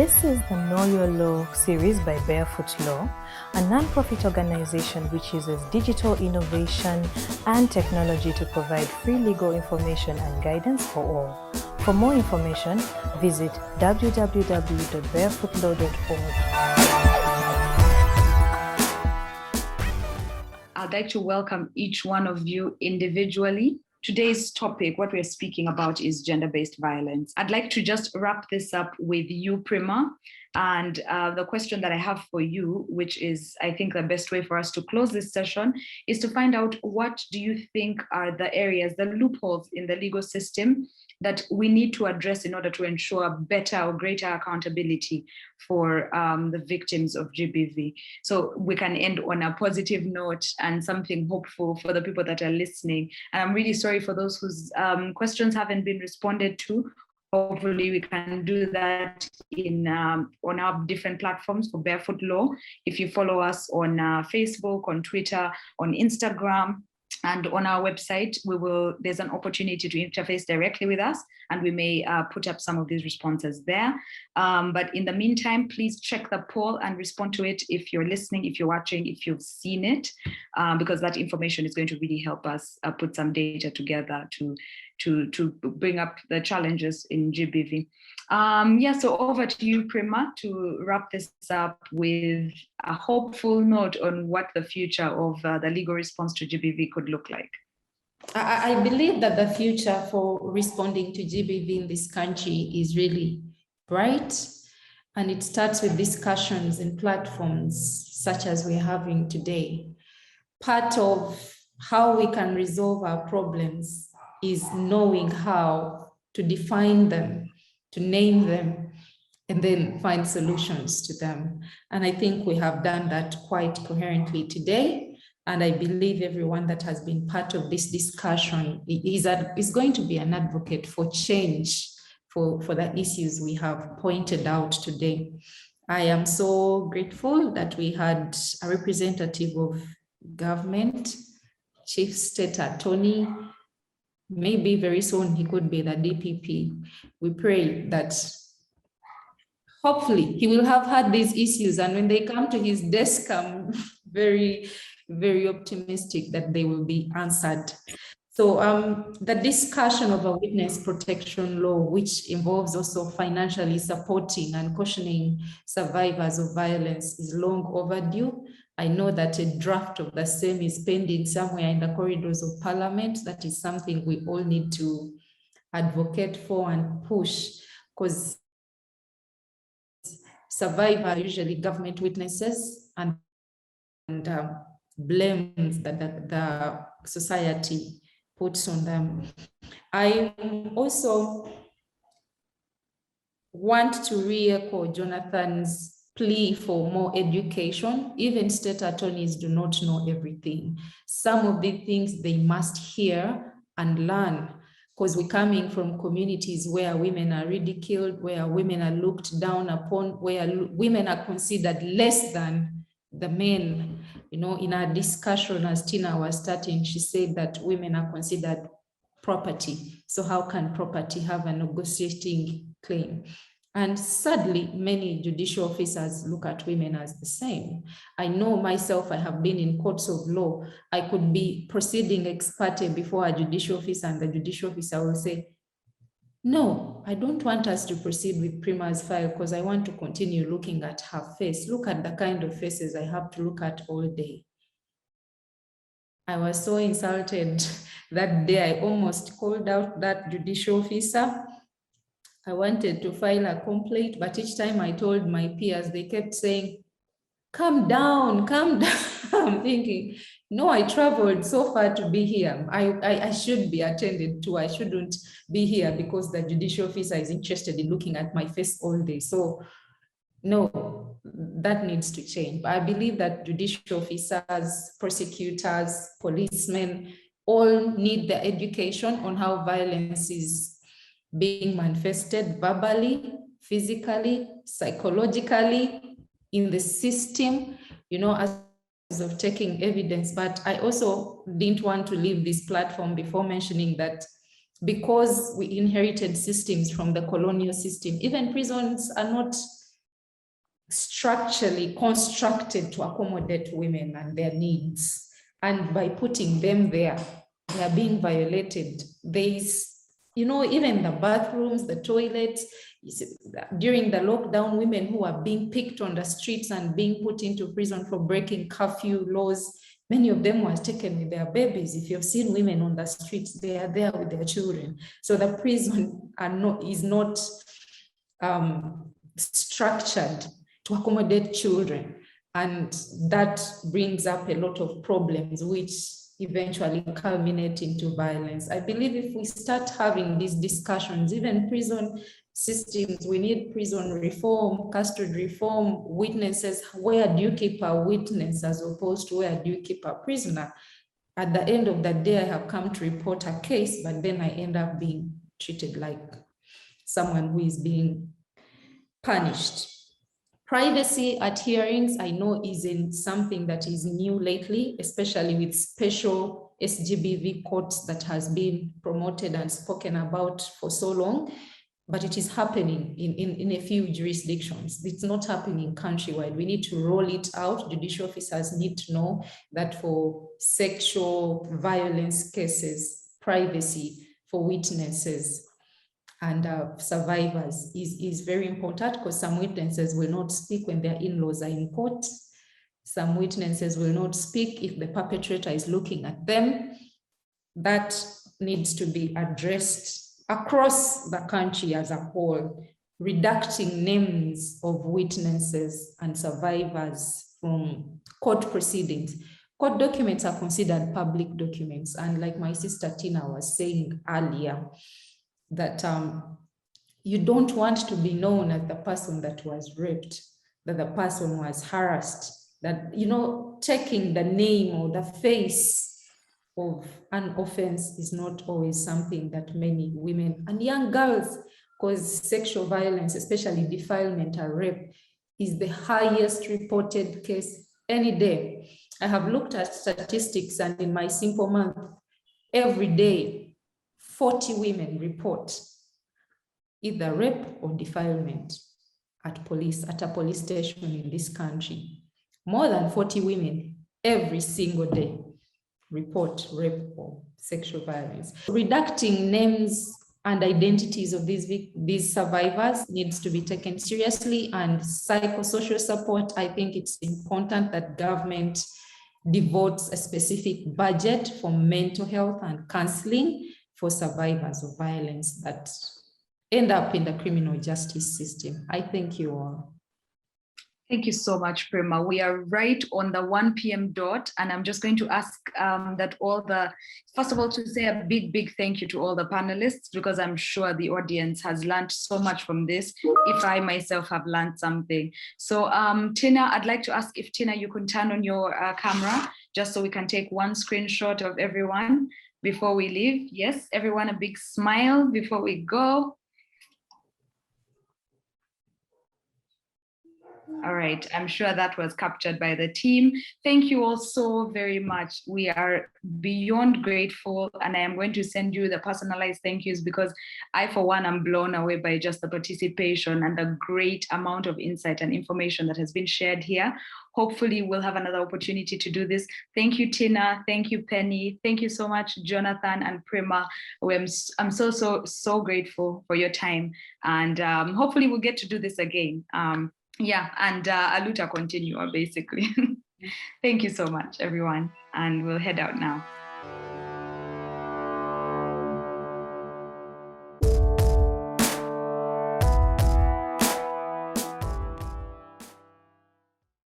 This is the Know Your Law series by Barefoot Law, a non-profit organization which uses digital innovation and technology to provide free legal information and guidance for all. For more information, visit www.barefootlaw.org. I'd like to welcome each one of you individually. Today's topic, what we're speaking about, is gender-based violence. I'd like to just wrap this up with you, Prima. And the question that I have for you, which is, I think, the best way for us to close this session, is to find out, what do you think are the areas, the loopholes in the legal system that we need to address in order to ensure better or greater accountability for the victims of GBV? So we can end on a positive note and something hopeful for the people that are listening. And I'm really sorry for those whose questions haven't been responded to. Hopefully we can do that in on our different platforms for Barefoot Law. If you follow us on Facebook, on Twitter, on Instagram, and on our website, there's an opportunity to interface directly with us, and we may put up some of these responses there. But in the meantime, please check the poll and respond to it if you're listening, if you're watching, if you've seen it, because that information is going to really help us put some data together to bring up the challenges in GBV. So over to you, Prima, to wrap this up with a hopeful note on what the future of the legal response to GBV could look like. I believe that the future for responding to GBV in this country is really bright, and it starts with discussions and platforms such as we're having today. Part of how we can resolve our problems is knowing how to define them, to name them, and then find solutions to them. And I think we have done that quite coherently today. And I believe everyone that has been part of this discussion is going to be an advocate for change for the issues we have pointed out today. I am so grateful that we had a representative of government, Chief State Attorney. Maybe very soon he could be the DPP. We pray that hopefully he will have had these issues, and when they come to his desk, I'm very, very optimistic that they will be answered. So the discussion of a witness protection law, which involves also financially supporting and cautioning survivors of violence, is long overdue. I know that a draft of the same is pending somewhere in the corridors of Parliament. That is something we all need to advocate for and push, because survivors are usually government witnesses and blames that the society puts on them. I also want to re-echo Jonathan's plea for more education. Even state attorneys do not know everything. Some of the things they must hear and learn, because we're coming from communities where women are ridiculed, where women are looked down upon, where women are considered less than the men. You know, in our discussion, as Tina was starting, she said that women are considered property. So how can property have a negotiating claim? And sadly, many judicial officers look at women as the same. I know myself, I have been in courts of law. I could be proceeding ex parte before a judicial officer, and the judicial officer will say, no, I don't want us to proceed with Prima's file because I want to continue looking at her face. Look at the kind of faces I have to look at all day. I was so insulted that day. I almost called out that judicial officer. I wanted to file a complaint, but each time I told my peers, they kept saying, calm down, calm down. I'm thinking, no, I traveled so far to be here. I should be attended to. I shouldn't be here because the judicial officer is interested in looking at my face all day. So no, that needs to change. But I believe that judicial officers, prosecutors, policemen all need the education on how violence is being manifested verbally, physically, psychologically, in the system, you know, as of taking evidence. But I also didn't want to leave this platform before mentioning that because we inherited systems from the colonial system, even prisons are not structurally constructed to accommodate women and their needs. And by putting them there, they are being violated. There's, even the bathrooms, the toilets, during the lockdown, women who are being picked on the streets and being put into prison for breaking curfew laws, many of them were taken with their babies. If you've seen women on the streets, they are there with their children. So the prison is not structured to accommodate children. And that brings up a lot of problems, which eventually culminate into violence. I believe if we start having these discussions, even prison systems, we need prison reform, custody reform, witnesses. Where do you keep a witness as opposed to where do you keep a prisoner? At the end of the day, I have come to report a case, but then I end up being treated like someone who is being punished. Privacy at hearings, I know, isn't something that is new lately, especially with special SGBV courts that has been promoted and spoken about for so long, but it is happening in a few jurisdictions. It's not happening countrywide. We need to roll it out. Judicial officers need to know that for sexual violence cases, privacy for witnesses and survivors is very important, because some witnesses will not speak when their in-laws are in court. Some witnesses will not speak if the perpetrator is looking at them. That needs to be addressed across the country as a whole, redacting names of witnesses and survivors from court proceedings. Court documents are considered public documents. And like my sister Tina was saying earlier, that you don't want to be known as the person that was raped, that the person was harassed, that, taking the name or the face of an offense is not always something that many women and young girls, because sexual violence, especially defilement or rape, is the highest reported case any day. I have looked at statistics, and in my simple month, every day, 40 women report either rape or defilement at a police station in this country. More than 40 women every single day report rape or sexual violence. Redacting names and identities of these survivors needs to be taken seriously, and psychosocial support. I think it's important that government devotes a specific budget for mental health and counseling for survivors of violence that end up in the criminal justice system. I thank you all. Thank you so much, Prema. We are right on the 1 p.m. dot, and I'm just going to ask that first of all, to say a big thank you to all the panelists, because I'm sure the audience has learned so much from this, if I myself have learned something. So Tina, I'd like to ask if Tina, you can turn on your camera, just so we can take one screenshot of everyone before we leave. Yes, everyone, a big smile before we go. All right, I'm sure that was captured by the team. Thank you all so very much. We are beyond grateful, and I am going to send you the personalized thank yous, because I, for one, am blown away by just the participation and the great amount of insight and information that has been shared here. Hopefully we'll have another opportunity to do this. Thank you, Tina. Thank you, Penny. Thank you so much, Jonathan and Prema. I'm so grateful for your time. And hopefully we'll get to do this again. Yeah, and Aluta continue, basically. Thank you so much, everyone. And we'll head out now.